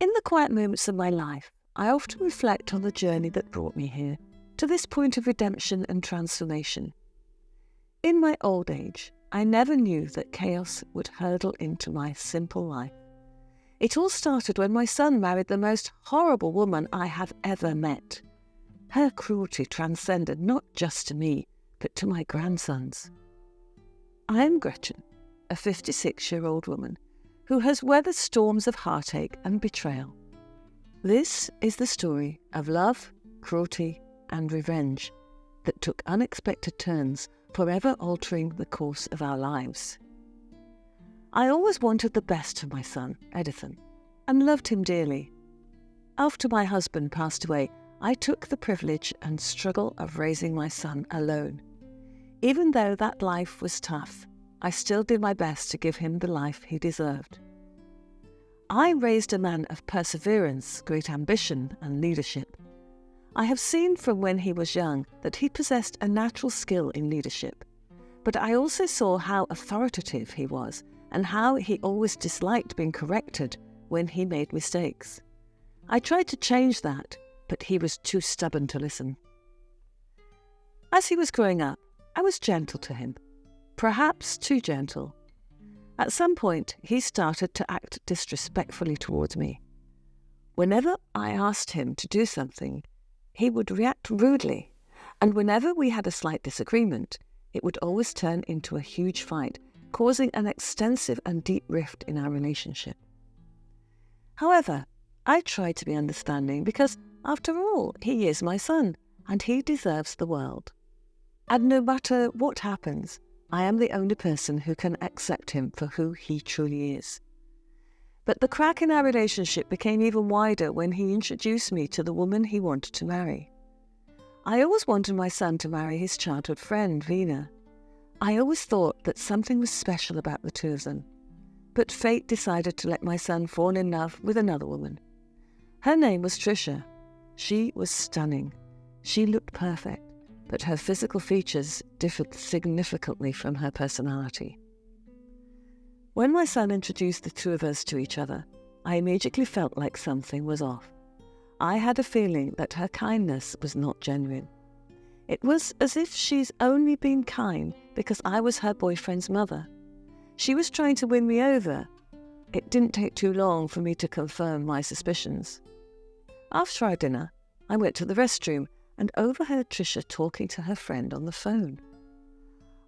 In the quiet moments of my life, I often reflect on the journey that brought me here, to this point of redemption and transformation. In my old age, I never knew that chaos would hurtle into my simple life. It all started when my son married the most horrible woman I have ever met. Her cruelty transcended not just to me, but to my grandsons. I am Gretchen, a 56-year-old woman who has weathered storms of heartache and betrayal. This is the story of love, cruelty, and revenge that took unexpected turns, forever altering the course of our lives. I always wanted the best for my son, Edison, and loved him dearly. After my husband passed away, I took the privilege and struggle of raising my son alone. Even though that life was tough, I still did my best to give him the life he deserved. I raised a man of perseverance, great ambition, and leadership. I have seen from when he was young that he possessed a natural skill in leadership, but I also saw how authoritative he was and how he always disliked being corrected when he made mistakes. I tried to change that, but he was too stubborn to listen. As he was growing up, I was gentle to him, perhaps too gentle. At some point, he started to act disrespectfully towards me. Whenever I asked him to do something, he would react rudely, and whenever we had a slight disagreement, it would always turn into a huge fight, causing an extensive and deep rift in our relationship. However, I tried to be understanding because, after all, he is my son, and he deserves the world. And no matter what happens, I am the only person who can accept him for who he truly is. But the crack in our relationship became even wider when he introduced me to the woman he wanted to marry. I always wanted my son to marry his childhood friend, Vina. I always thought that something was special about the two of them. But fate decided to let my son fall in love with another woman. Her name was Tricia. She was stunning. She looked perfect, but her physical features differed significantly from her personality. When my son introduced the two of us to each other, I immediately felt like something was off. I had a feeling that her kindness was not genuine. It was as if she's only been kind because I was her boyfriend's mother. She was trying to win me over. It didn't take too long for me to confirm my suspicions. After our dinner, I went to the restroom and overheard Tricia talking to her friend on the phone.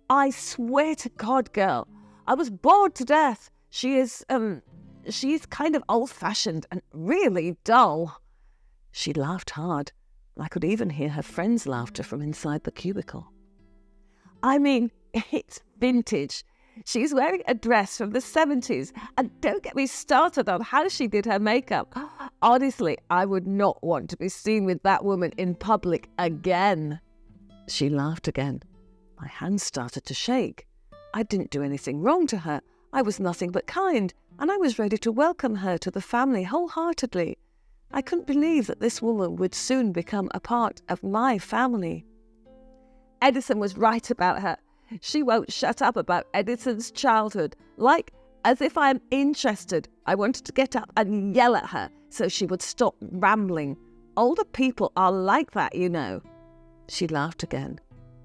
"I swear to God, girl, I was bored to death. She's kind of old-fashioned and really dull." She laughed hard. I could even hear her friend's laughter from inside the cubicle. "I mean, it's vintage. She's wearing a dress from the 70s, and don't get me started on how she did her makeup. Honestly, I would not want to be seen with that woman in public again." She laughed again. My hands started to shake. I didn't do anything wrong to her. I was nothing but kind, and I was ready to welcome her to the family wholeheartedly. I couldn't believe that this woman would soon become a part of my family. "Edison was right about her. She won't shut up about Edison's childhood. Like, as if I'm interested. I wanted to get up and yell at her so she would stop rambling. Older people are like that, you know." She laughed again.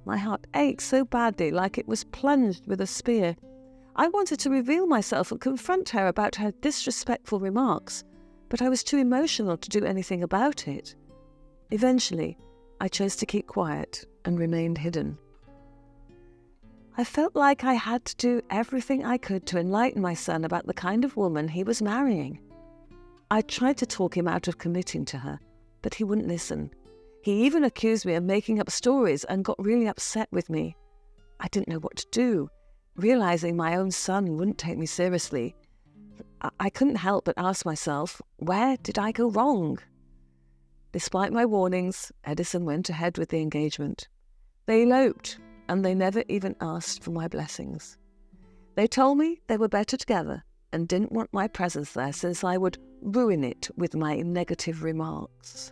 My heart ached so badly, like it was plunged with a spear. I wanted to reveal myself and confront her about her disrespectful remarks, but I was too emotional to do anything about it. Eventually, I chose to keep quiet and remained hidden. I felt like I had to do everything I could to enlighten my son about the kind of woman he was marrying. I tried to talk him out of committing to her, but he wouldn't listen. He even accused me of making up stories and got really upset with me. I didn't know what to do, realizing my own son wouldn't take me seriously. I couldn't help but ask myself, where did I go wrong? Despite my warnings, Edison went ahead with the engagement. They eloped, and they never even asked for my blessings. They told me they were better together and didn't want my presence there since I would ruin it with my negative remarks.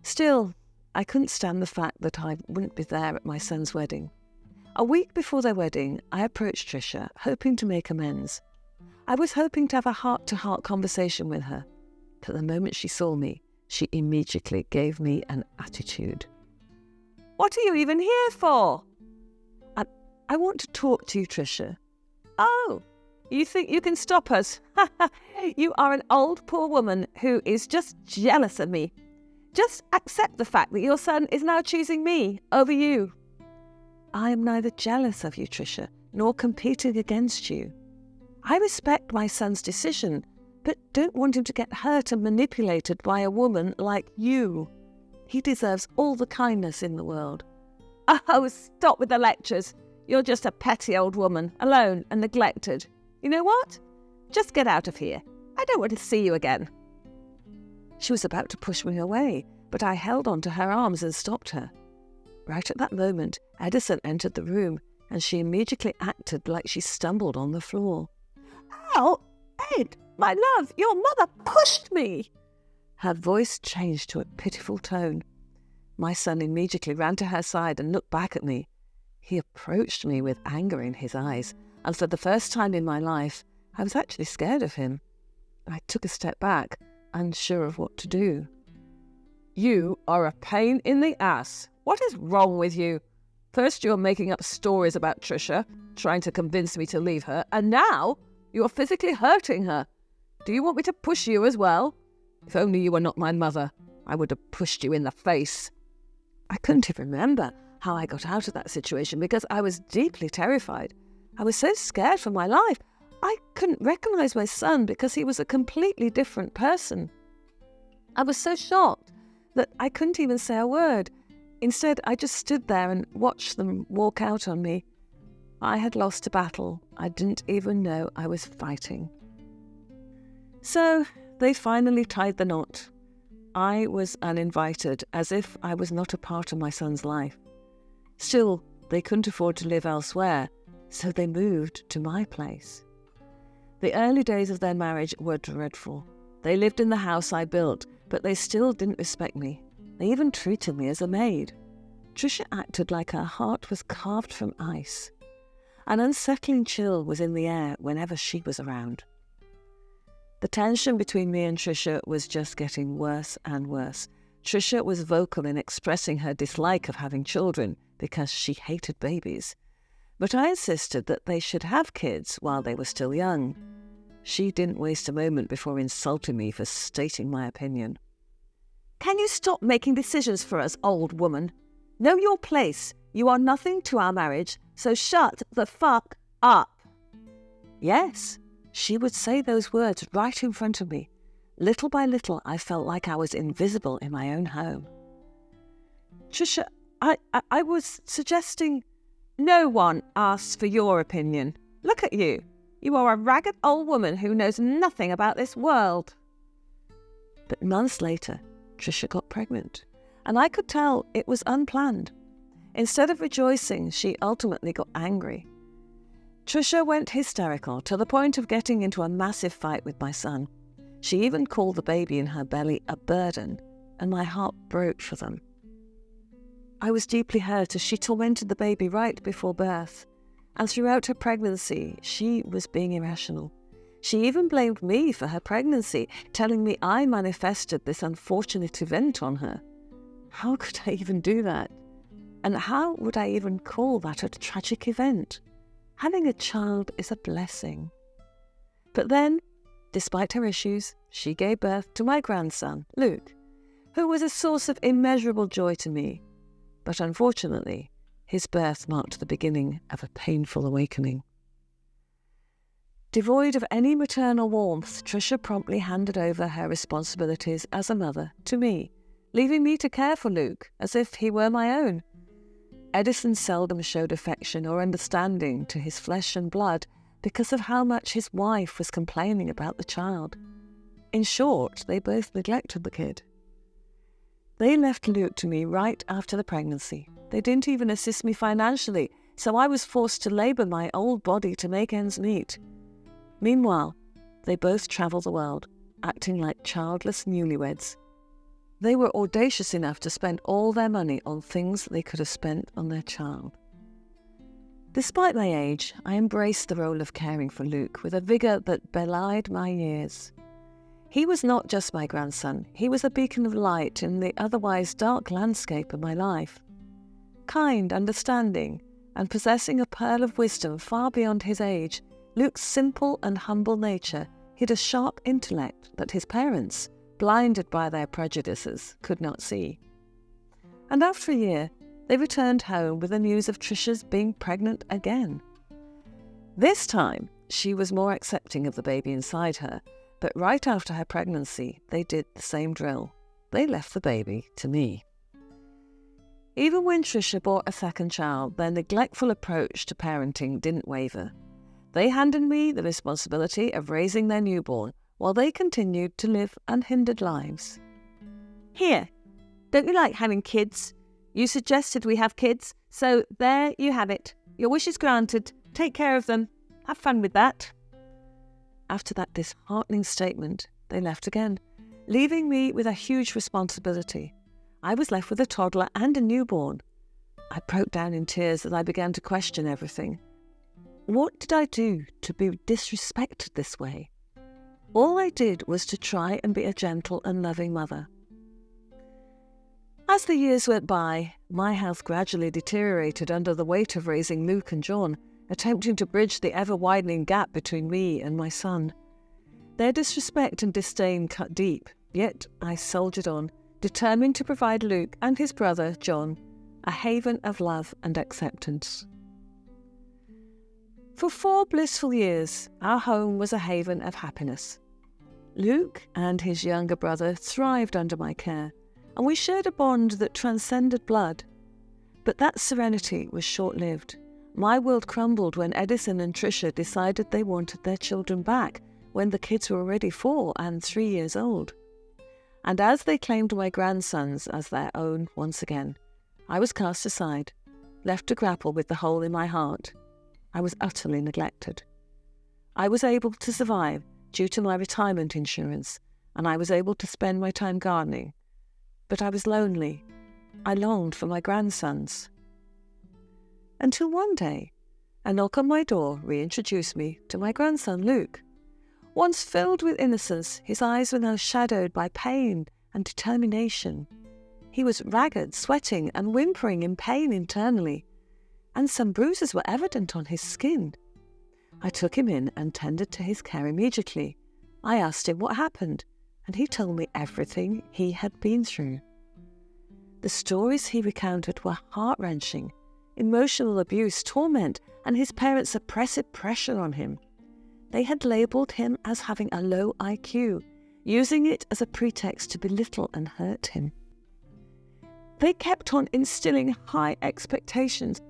Still, I couldn't stand the fact that I wouldn't be there at my son's wedding. A week before their wedding, I approached Tricia, hoping to make amends. I was hoping to have a heart-to-heart conversation with her, but the moment she saw me, she immediately gave me an attitude. "What are you even here for?" I want to talk to you, Tricia." "Oh, you think you can stop us? You are an old poor woman who is just jealous of me. Just accept the fact that your son is now choosing me over you." "I am neither jealous of you, Tricia, nor competing against you. I respect my son's decision, but don't want him to get hurt and manipulated by a woman like you. He deserves all the kindness in the world." "Oh, stop with the lectures. You're just a petty old woman, alone and neglected. You know what? Just get out of here. I don't want to see you again." She was about to push me away, but I held on to her arms and stopped her. Right at that moment, Edison entered the room, and she immediately acted like she stumbled on the floor. "Oh, Ed, my love, your mother pushed me." Her voice changed to a pitiful tone. My son immediately ran to her side and looked back at me. He approached me with anger in his eyes, and for the first time in my life, I was actually scared of him. I took a step back, unsure of what to do. "You are a pain in the ass. What is wrong with you? First you're making up stories about Tricia, trying to convince me to leave her, and now you're physically hurting her. Do you want me to push you as well? If only you were not my mother, I would have pushed you in the face." I couldn't even remember how I got out of that situation because I was deeply terrified. I was so scared for my life. I couldn't recognize my son because he was a completely different person. I was so shocked that I couldn't even say a word. Instead, I just stood there and watched them walk out on me. I had lost a battle I didn't even know I was fighting. So they finally tied the knot. I was uninvited, as if I was not a part of my son's life. Still, they couldn't afford to live elsewhere, so they moved to my place. The early days of their marriage were dreadful. They lived in the house I built, but they still didn't respect me. They even treated me as a maid. Tricia acted like her heart was carved from ice. An unsettling chill was in the air whenever she was around. The tension between me and Tricia was just getting worse and worse. Tricia was vocal in expressing her dislike of having children because she hated babies. But I insisted that they should have kids while they were still young. She didn't waste a moment before insulting me for stating my opinion. "Can you stop making decisions for us, old woman? Know your place. You are nothing to our marriage, so shut the fuck up." Yes, she would say those words right in front of me. Little by little, I felt like I was invisible in my own home. "Tricia, I was suggesting..." "No one asks for your opinion. Look at you. You are a ragged old woman who knows nothing about this world." But months later, Tricia got pregnant, and I could tell it was unplanned. Instead of rejoicing, she ultimately got angry. Tricia went hysterical to the point of getting into a massive fight with my son. She even called the baby in her belly a burden, and my heart broke for them. I was deeply hurt as she tormented the baby right before birth, and throughout her pregnancy, she was being irrational. She even blamed me for her pregnancy, telling me I manifested this unfortunate event on her. How could I even do that? And how would I even call that a tragic event? Having a child is a blessing. But then, despite her issues, she gave birth to my grandson, Luke, who was a source of immeasurable joy to me. But unfortunately, his birth marked the beginning of a painful awakening. Devoid of any maternal warmth, Tricia promptly handed over her responsibilities as a mother to me, leaving me to care for Luke as if he were my own. Edison seldom showed affection or understanding to his flesh and blood because of how much his wife was complaining about the child. In short, they both neglected the kid. They left Luke to me right after the pregnancy. They didn't even assist me financially, so I was forced to labour my old body to make ends meet. Meanwhile, they both travelled the world, acting like childless newlyweds. They were audacious enough to spend all their money on things they could have spent on their child. Despite my age, I embraced the role of caring for Luke with a vigour that belied my years. He was not just my grandson, he was a beacon of light in the otherwise dark landscape of my life. Kind, understanding, and possessing a pearl of wisdom far beyond his age, Luke's simple and humble nature hid a sharp intellect that his parents, blinded by their prejudices, could not see. And after a year, they returned home with the news of Trisha's being pregnant again. This time, she was more accepting of the baby inside her, but right after her pregnancy, they did the same drill. They left the baby to me. Even when Trisha bore a second child, their neglectful approach to parenting didn't waver. They handed me the responsibility of raising their newborn while they continued to live unhindered lives. Here, don't you like having kids? You suggested we have kids, so there you have it. Your wish is granted. Take care of them. Have fun with that. After that disheartening statement, they left again, leaving me with a huge responsibility. I was left with a toddler and a newborn. I broke down in tears as I began to question everything. What did I do to be disrespected this way? All I did was to try and be a gentle and loving mother. As the years went by, my health gradually deteriorated under the weight of raising Luke and John, attempting to bridge the ever-widening gap between me and my son. Their disrespect and disdain cut deep, yet I soldiered on, determined to provide Luke and his brother, John, a haven of love and acceptance. For 4 blissful years, our home was a haven of happiness. Luke and his younger brother thrived under my care, and we shared a bond that transcended blood. But that serenity was short-lived. My world crumbled when Edison and Trisha decided they wanted their children back when the kids were already 4 and 3 years old. And as they claimed my grandsons as their own once again, I was cast aside, left to grapple with the hole in my heart. I was utterly neglected. I was able to survive due to my retirement insurance, and I was able to spend my time gardening. But I was lonely. I longed for my grandsons. Until one day, a knock on my door reintroduced me to my grandson Luke. Once filled with innocence, his eyes were now shadowed by pain and determination. He was ragged, sweating, and whimpering in pain internally, and some bruises were evident on his skin. I took him in and tended to his care immediately. I asked him what happened, and he told me everything he had been through. The stories he recounted were heart-wrenching. Emotional abuse, torment, and his parents' oppressive pressure on him. They had labelled him as having a low IQ, using it as a pretext to belittle and hurt him. They kept on instilling high expectations,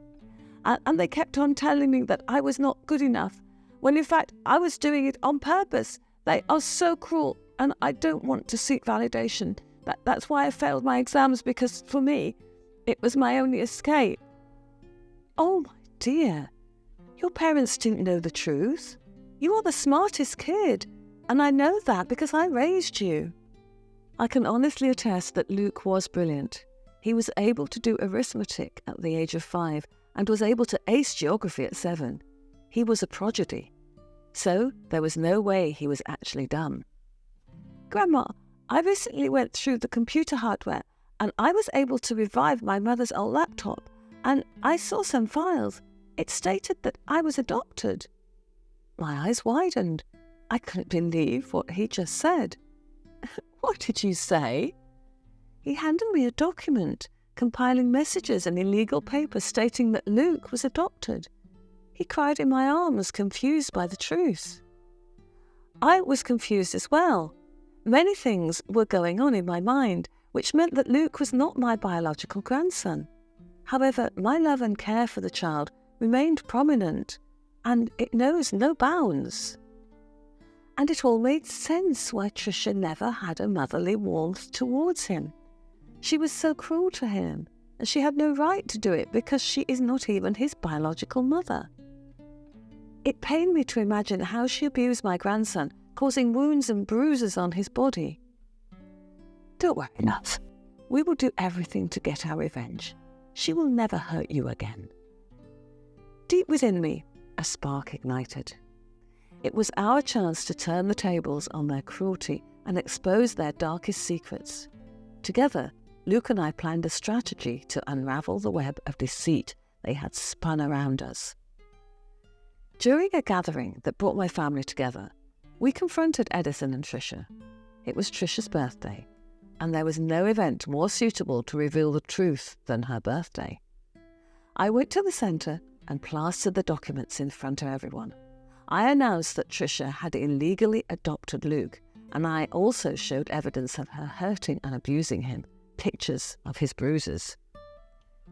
and they kept on telling me that I was not good enough, when in fact I was doing it on purpose. They are so cruel, and I don't want to seek validation. That's why I failed my exams, because for me, it was my only escape. Oh, my dear, your parents didn't know the truth. You are the smartest kid, and I know that because I raised you. I can honestly attest that Luke was brilliant. He was able to do arithmetic at the age of 5 and was able to ace geography at 7. He was a prodigy. So there was no way he was actually dumb. Grandma, I recently went through the computer hardware and I was able to revive my mother's old laptop, and I saw some files. It stated that I was adopted. My eyes widened. I couldn't believe what he just said. What did you say? He handed me a document compiling messages and illegal papers stating that Luke was adopted. He cried in my arms, confused by the truth. I was confused as well. Many things were going on in my mind, which meant that Luke was not my biological grandson. However, my love and care for the child remained prominent, and it knows no bounds. And it all made sense why Trisha never had a motherly warmth towards him. She was so cruel to him, and she had no right to do it because she is not even his biological mother. It pained me to imagine how she abused my grandson, causing wounds and bruises on his body. Don't worry, love. We will do everything to get our revenge. She will never hurt you again. Deep within me, a spark ignited. It was our chance to turn the tables on their cruelty and expose their darkest secrets. Together, Luke and I planned a strategy to unravel the web of deceit they had spun around us. During a gathering that brought my family together, we confronted Edison and Tricia. It was Tricia's birthday, and there was no event more suitable to reveal the truth than her birthday. I went to the centre and plastered the documents in front of everyone. I announced that Tricia had illegally adopted Luke, and I also showed evidence of her hurting and abusing him, pictures of his bruises.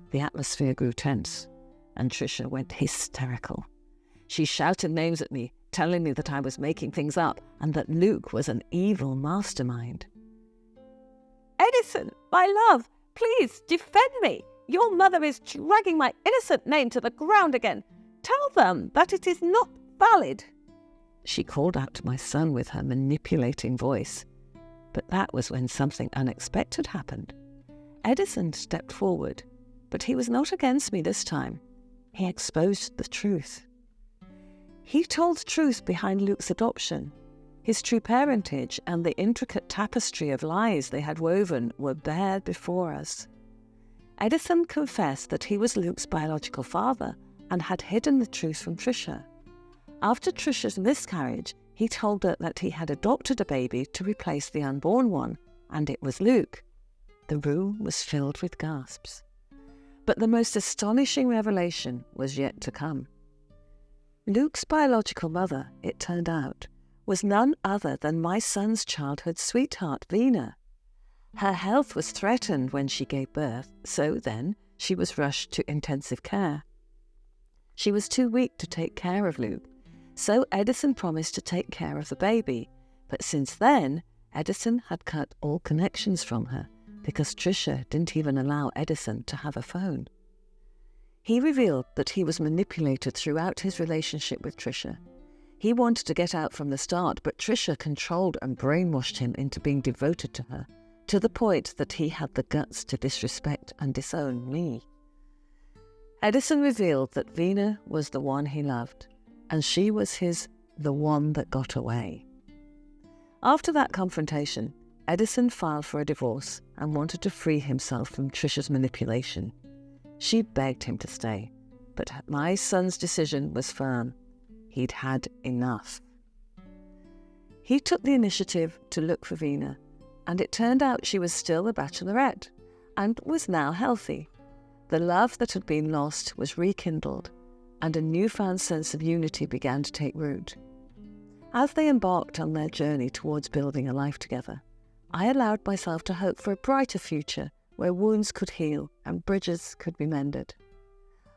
The atmosphere grew tense, and Tricia went hysterical. She shouted names at me, telling me that I was making things up and that Luke was an evil mastermind. "Edison, my love, please defend me. Your mother is dragging my innocent name to the ground again. Tell them that it is not valid." She called out to my son with her manipulating voice. But that was when something unexpected happened. Edison stepped forward, but he was not against me this time. He exposed the truth. He told the truth behind Luke's adoption. His true parentage and the intricate tapestry of lies they had woven were bared before us. Edison confessed that he was Luke's biological father and had hidden the truth from Tricia. After Tricia's miscarriage, he told her that he had adopted a baby to replace the unborn one, and it was Luke. The room was filled with gasps. But the most astonishing revelation was yet to come. Luke's biological mother, it turned out, was none other than my son's childhood sweetheart, Vina. Her health was threatened when she gave birth, so then she was rushed to intensive care. She was too weak to take care of Luke, so Edison promised to take care of the baby, but since then, Edison had cut all connections from her because Tricia didn't even allow Edison to have a phone. He revealed that he was manipulated throughout his relationship with Tricia. He wanted to get out from the start, but Tricia controlled and brainwashed him into being devoted to her, to the point that he had the guts to disrespect and disown me. Edison revealed that Vina was the one he loved, and she was his the one that got away. After that confrontation, Edison filed for a divorce and wanted to free himself from Tricia's manipulation. She begged him to stay, but my son's decision was firm. He'd had enough. He took the initiative to look for Vina, and it turned out she was still a bachelorette and was now healthy. The love that had been lost was rekindled, and a newfound sense of unity began to take root. As they embarked on their journey towards building a life together, I allowed myself to hope for a brighter future where wounds could heal and bridges could be mended.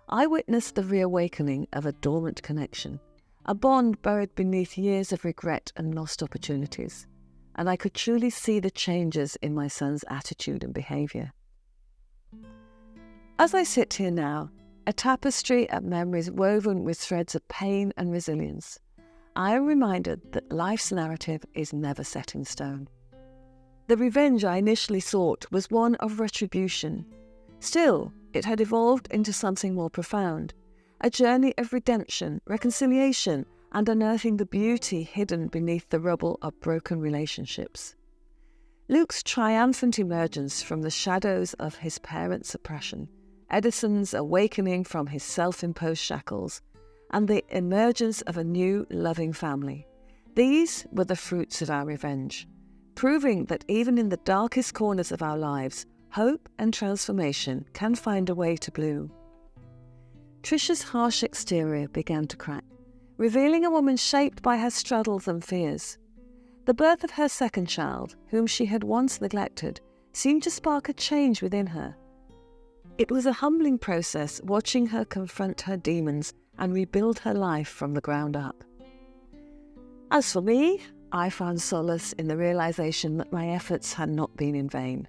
I witnessed the reawakening of a dormant connection, a bond buried beneath years of regret and lost opportunities, and I could truly see the changes in my son's attitude and behaviour. As I sit here now, a tapestry of memories woven with threads of pain and resilience, I am reminded that life's narrative is never set in stone. The revenge I initially sought was one of retribution. Still, it had evolved into something more profound, a journey of redemption, reconciliation, and unearthing the beauty hidden beneath the rubble of broken relationships. Luke's triumphant emergence from the shadows of his parents' oppression, Edison's awakening from his self-imposed shackles, and the emergence of a new, loving family. These were the fruits of our revenge, proving that even in the darkest corners of our lives, hope and transformation can find a way to bloom. Tricia's harsh exterior began to crack, revealing a woman shaped by her struggles and fears. The birth of her second child, whom she had once neglected, seemed to spark a change within her. It was a humbling process watching her confront her demons and rebuild her life from the ground up. As for me, I found solace in the realization that my efforts had not been in vain.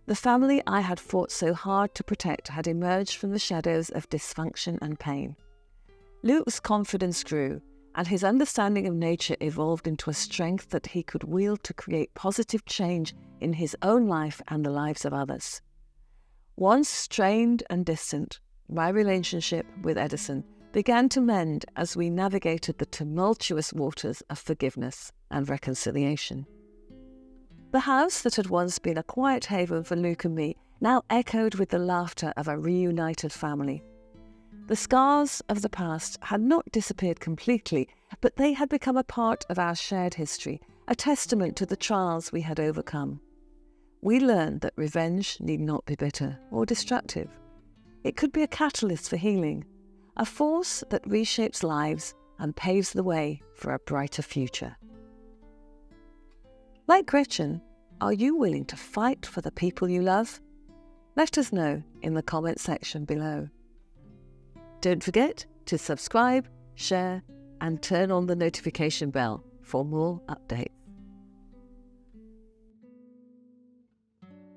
The family I had fought so hard to protect had emerged from the shadows of dysfunction and pain. Luke's confidence grew, and his understanding of nature evolved into a strength that he could wield to create positive change in his own life and the lives of others. Once strained and distant, my relationship with Edison began to mend as we navigated the tumultuous waters of forgiveness and reconciliation. The house that had once been a quiet haven for Luke and me now echoed with the laughter of a reunited family. The scars of the past had not disappeared completely, but they had become a part of our shared history, a testament to the trials we had overcome. We learned that revenge need not be bitter or destructive. It could be a catalyst for healing, a force that reshapes lives and paves the way for a brighter future. Like Gretchen, are you willing to fight for the people you love? Let us know in the comment section below. Don't forget to subscribe, share, and turn on the notification bell for more updates.